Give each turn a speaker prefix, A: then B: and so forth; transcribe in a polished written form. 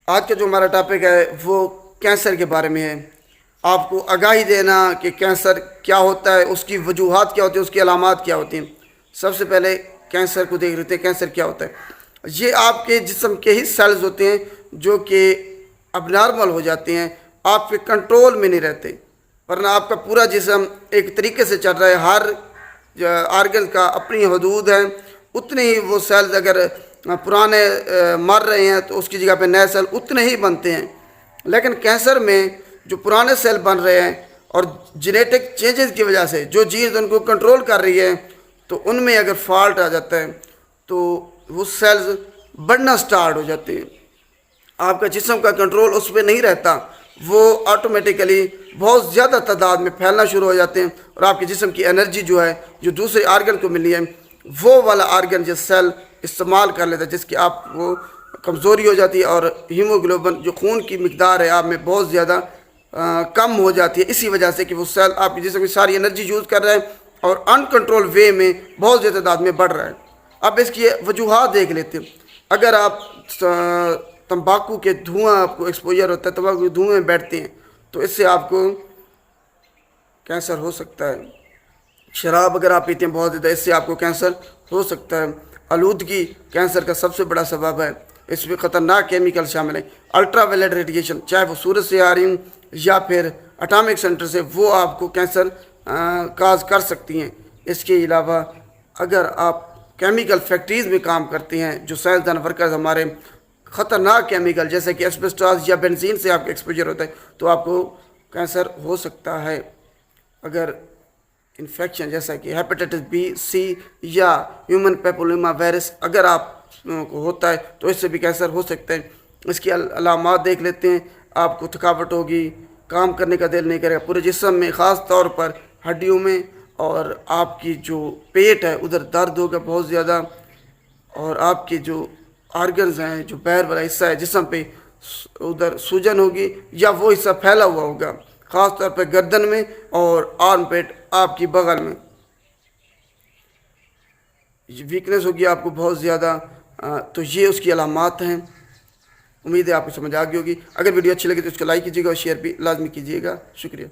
A: آج کا جو ہمارا ٹاپک ہے وہ کینسر کے بارے میں ہے۔ آپ کو آگاہی دینا کہ کینسر کیا ہوتا ہے، اس کی وجوہات کیا ہوتی ہیں، اس کی علامات کیا ہوتی ہیں۔ سب سے پہلے کینسر کو دیکھ لیتے ہیں۔ کینسر کیا ہوتا ہے؟ یہ آپ کے جسم کے ہی سیلز ہوتے ہیں جو کہ اب نارمل ہو جاتے ہیں، آپ کے کنٹرول میں نہیں رہتے، ورنہ آپ کا پورا جسم ایک طریقے سے چل رہا ہے۔ ہر آرگن کا اپنی حدود ہے، اتنے ہی وہ سیلز اگر پرانے مر رہے ہیں تو اس کی جگہ پہ نئے سیل اتنے ہی بنتے ہیں۔ لیکن کینسر میں جو پرانے سیل بن رہے ہیں اور جینیٹک چینجز کی وجہ سے جو چیز ان کو کنٹرول کر رہی ہے، تو ان میں اگر فالٹ آ جاتا ہے تو وہ سیلز بڑھنا سٹارٹ ہو جاتے ہیں۔ آپ کا جسم کا کنٹرول اس پہ نہیں رہتا، وہ آٹومیٹیکلی بہت زیادہ تعداد میں پھیلنا شروع ہو جاتے ہیں، اور آپ کے جسم کی انرجی جو ہے جو دوسرے آرگن کو ملی ہے، وہ والا آرگن جو سیل استعمال کر لیتا ہے، جس کی آپ کو کمزوری ہو جاتی ہے، اور ہیموگلوبن جو خون کی مقدار ہے آپ میں بہت زیادہ کم ہو جاتی ہے، اسی وجہ سے کہ وہ سیل آپ کے جسم کی ساری انرجی یوز کر رہا ہے اور ان کنٹرول وے میں بہت زیادہ تعداد میں بڑھ رہا ہے۔ اب اس کی وجوہات دیکھ لیتے ہیں۔ اگر آپ تمباکو کے دھواں آپ کو ایکسپوجر ہوتا ہے، تمباکو کے دھوئیں بیٹھتے ہیں، تو اس سے آپ کو کینسر ہو سکتا ہے۔ شراب اگر آپ پیتے ہیں بہت زیادہ، اس سے آپ کو کینسر ہو سکتا ہے۔ آلودگی کینسر کا سب سے بڑا سبب ہے، اس میں خطرناک کیمیکل شامل ہیں۔ الٹرا وائلیٹ ریڈیشن، چاہے وہ سورج سے آ رہی ہوں یا پھر اٹامک سینٹر سے، وہ آپ کو کینسر کاز کر سکتی ہیں۔ اس کے علاوہ اگر آپ کیمیکل فیکٹریز میں کام کرتے ہیں، جو سائنسدان ورکرز ہمارے خطرناک کیمیکل جیسے کہ ایسبسٹاس یا بنزین سے آپ کا ایکسپوجر ہوتا ہے، تو آپ کو کینسر ہو سکتا ہے۔ اگر انفیکشن جیسا کہ ہیپیٹائٹس بی، سی یا ہیومن پیپلوما وائرس اگر آپ کو ہوتا ہے تو اس سے بھی کینسر ہو سکتا ہے۔ اس کی علامات دیکھ لیتے ہیں۔ آپ کو تھکاوٹ ہوگی، کام کرنے کا دل نہیں کرے گا پورے جسم میں، خاص طور پر ہڈیوں میں، اور آپ کی جو پیٹ ہے ادھر درد ہوگا بہت زیادہ، اور آپ کے جو آرگنز ہیں، جو پیر والا حصہ ہے جسم پہ، ادھر سوجن ہوگی یا وہ حصہ پھیلا ہوا ہوگا، خاص طور پہ گردن میں اور آرم پیٹ آپ کی بغل میں۔ ویکنس ہوگی آپ کو بہت زیادہ۔ تو یہ اس کی علامات ہیں۔ امید ہے آپ کو سمجھ آ گئی ہوگی۔ اگر ویڈیو اچھی لگے تو اس کو لائک کیجیے گا اور شیئر بھی لازمی کیجیے گا۔ شکریہ۔